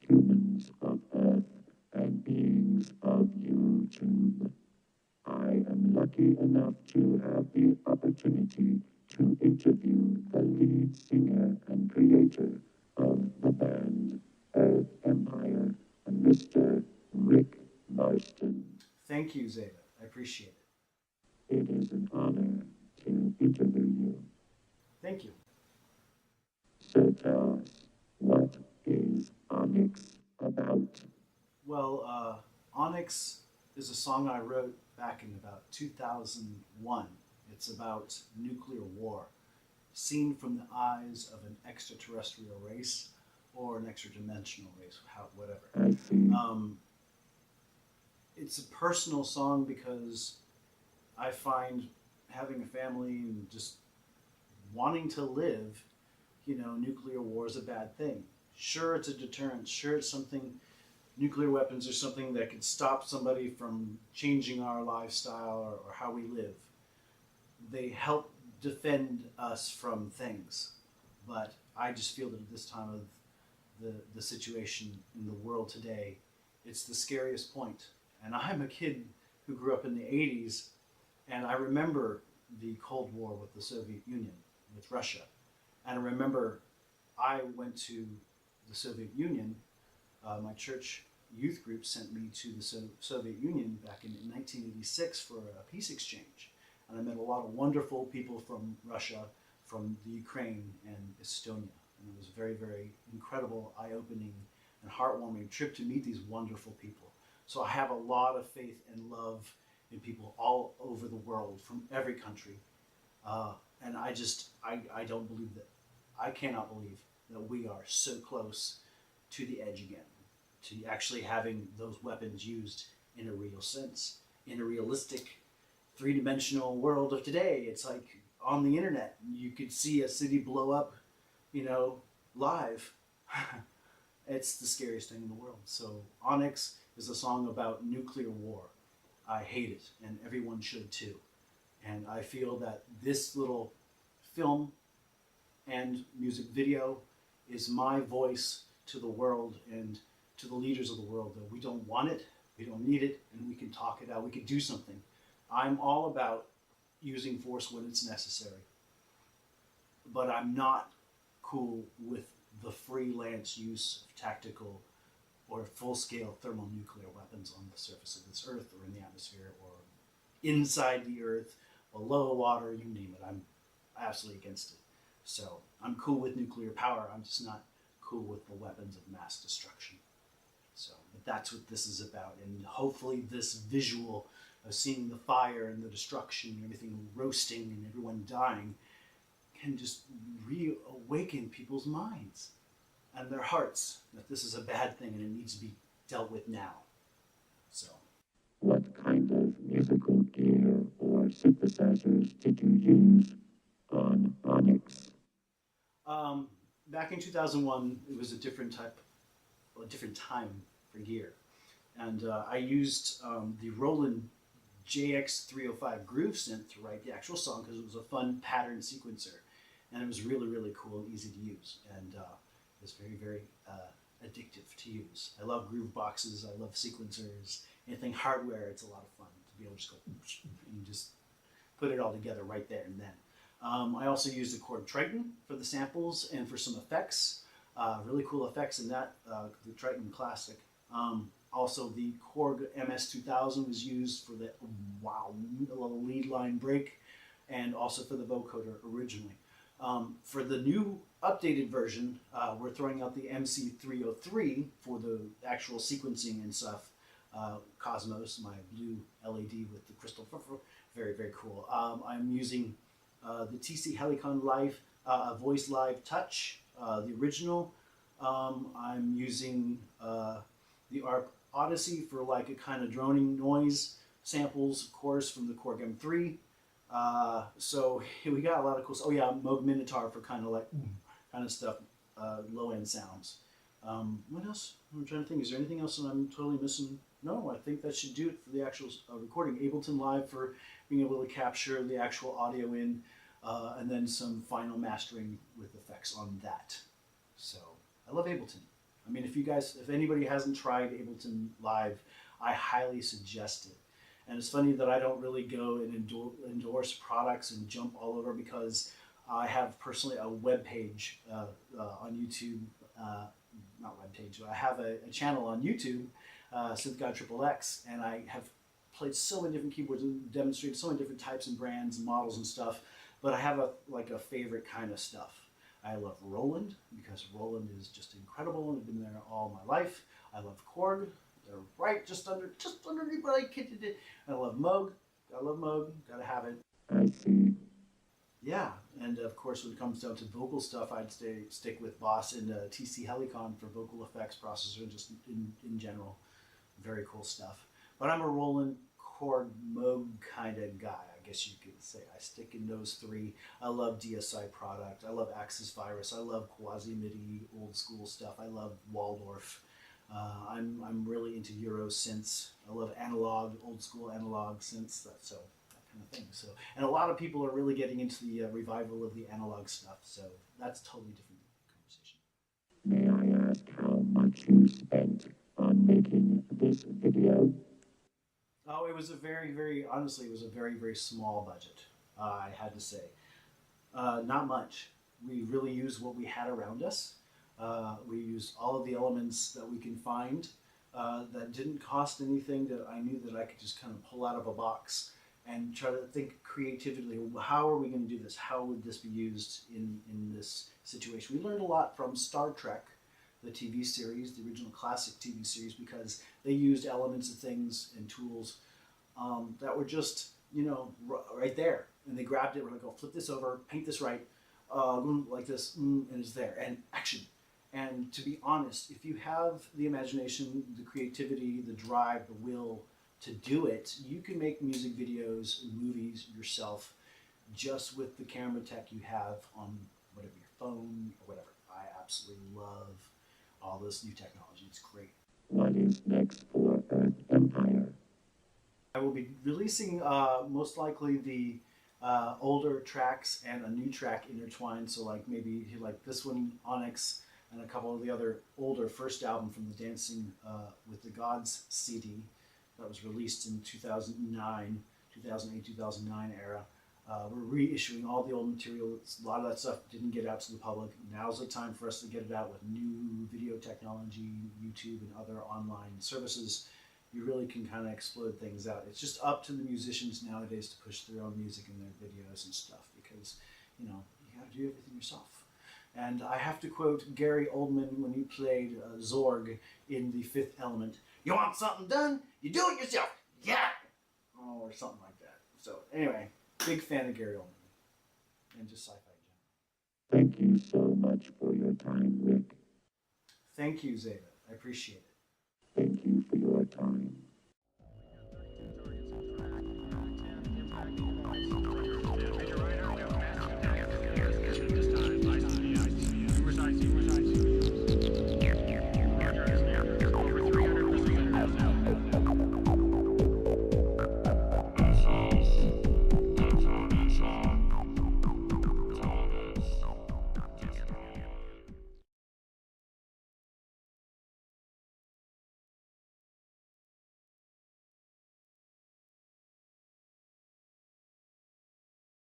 humans of Earth, and beings of YouTube. I am lucky enough to have the opportunity to interview the lead singer and creator of the band Earth Empire, Mr. Rik Marston. Thank you, Zeta. I appreciate it. It is an honor to interview you. Thank you. So tell us, what is Onyx about? Well, Onyx is a song I wrote back in about 2001. It's about nuclear war, seen from the eyes of an extraterrestrial race or an extra-dimensional race, whatever. I see. It's a personal song because I find having a family and just wanting to live, nuclear war is a bad thing. Sure, it's a deterrent. Sure, it's something, nuclear weapons are something that could stop somebody from changing our lifestyle or how we live. They help defend us from things. But I just feel that at this time of the situation in the world today, it's the scariest point. And I'm a kid who grew up in the 80s, and I remember the Cold War with the Soviet Union, with Russia. And I remember I went to the Soviet Union. My church youth group sent me to the Soviet Union back in 1986 for a peace exchange. And I met a lot of wonderful people from Russia, from the Ukraine and Estonia. And it was a very, very incredible, eye-opening, and heartwarming trip to meet these wonderful people. So I have a lot of faith and love in people all over the world from every country. And I don't believe that, I cannot believe that we are so close to the edge again, to actually having those weapons used in a real sense, in a realistic, three-dimensional world of today. It's like on the internet, you could see a city blow up, live. It's the scariest thing in the world. So Onyx is a song about nuclear war. I hate it, and everyone should too. And I feel that this little film and music video is my voice to the world and to the leaders of the world that we don't want it, we don't need it, and we can talk it out, we can do something. I'm all about using force when it's necessary, but I'm not cool with the freelance use of tactical or full-scale thermonuclear weapons on the surface of this earth or in the atmosphere or inside the earth, below water, you name it. I'm absolutely against it. So I'm cool with nuclear power. I'm just not cool with the weapons of mass destruction. So, but that's what this is about. And hopefully this visual of seeing the fire and the destruction and everything roasting and everyone dying can just reawaken people's minds and their hearts that this is a bad thing and it needs to be dealt with now. So, what kind of musical gear or synthesizers did you use on Onyx? Back in 2001, it was a different time for gear. And I used the Roland JX305 Groove Synth to write the actual song because it was a fun pattern sequencer. And it was really, really cool and easy to use. And it was very, very addictive to use. I love groove boxes. I love sequencers. Anything hardware, it's a lot of fun to be able to just go and just put it all together right there and then. I also used the Korg Triton for the samples and for some effects. Really cool effects in that, the Triton Classic. Also, the Korg MS-2000 was used for the little lead line break, and also for the vocoder originally. For the new updated version, we're throwing out the MC303 for the actual sequencing and stuff. Cosmos, my blue LED with the crystal, very, very cool. I'm using the TC Helicon Live Voice Live Touch, the original. I'm using the ARP Odyssey for like a kind of droning noise samples, of course, from the Korg M3. So we got a lot of cool stuff. Oh yeah, Moog Minotaur for kind of like kind of stuff, low-end sounds. What else? I'm trying to think. Is there anything else that I'm totally missing? No, I think that should do it for the actual recording. Ableton Live for being able to capture the actual audio in, and then some final mastering with effects on that. So I love Ableton. I mean, if anybody hasn't tried Ableton Live, I highly suggest it. And it's funny that I don't really go and endorse products and jump all over, because I have personally a web page on YouTube. Not web page. I have a channel on YouTube, SynthgodXXX, and I have played so many different keyboards and demonstrated so many different types and brands and models and stuff. But I have a favorite kind of stuff. I love Roland, because Roland is just incredible and I've been there all my life. I love Korg. They're right just underneath what I did. I love Moog. I love Moog. Gotta have it. I see. Yeah, and of course, when it comes down to vocal stuff, I'd stick with Boss and TC Helicon for vocal effects processor, just in general. Very cool stuff. But I'm a Roland, Korg, Moog kind of guy, I guess you could say. I stick in those three. I love DSI product. I love Axis Virus. I love quasi-MIDI, old school stuff. I love Waldorf. I'm really into Euro synths. I love analog, old school analog synths. That kind of thing. So, and a lot of people are really getting into the revival of the analog stuff. So that's a totally different conversation. May I ask how much you spent on making this video? Oh, it was honestly, it was a very, very small budget, I had to say. Not much. We really used what we had around us. We used all of the elements that we can find that didn't cost anything, that I knew that I could just kind of pull out of a box and try to think creatively. How are we going to do this? How would this be used in this situation? We learned a lot from Star Trek, the TV series, the original classic TV series, because they used elements of things and tools that were just, right there. And they grabbed it, we're like, oh, flip this over, paint this right, like this, and it's there, and action. And to be honest, if you have the imagination, the creativity, the drive, the will to do it, you can make music videos, movies yourself, just with the camera tech you have on whatever, your phone or whatever. I absolutely love all this new technology. It's great. What is next for Earth Empire? I will be releasing most likely the older tracks and a new track intertwined. So like maybe like this one, Onyx, and a couple of the other older first album from the Dancing with the Gods CD that was released in 2009, 2008, 2009 era. We're reissuing all the old material. A lot of that stuff didn't get out to the public. Now's the time for us to get it out with new video technology, YouTube and other online services. You really can kind of explode things out. It's just up to the musicians nowadays to push their own music in their videos and stuff, because, you got to do everything yourself. And I have to quote Gary Oldman when he played Zorg in The Fifth Element. You want something done? You do it yourself. Yeah! Oh, or something like that. So anyway, big fan of Gary Oldman and just sci-fi in general. Thank you so much for your time, Rik. Thank you, ZETA. I appreciate it. Thank you for your time.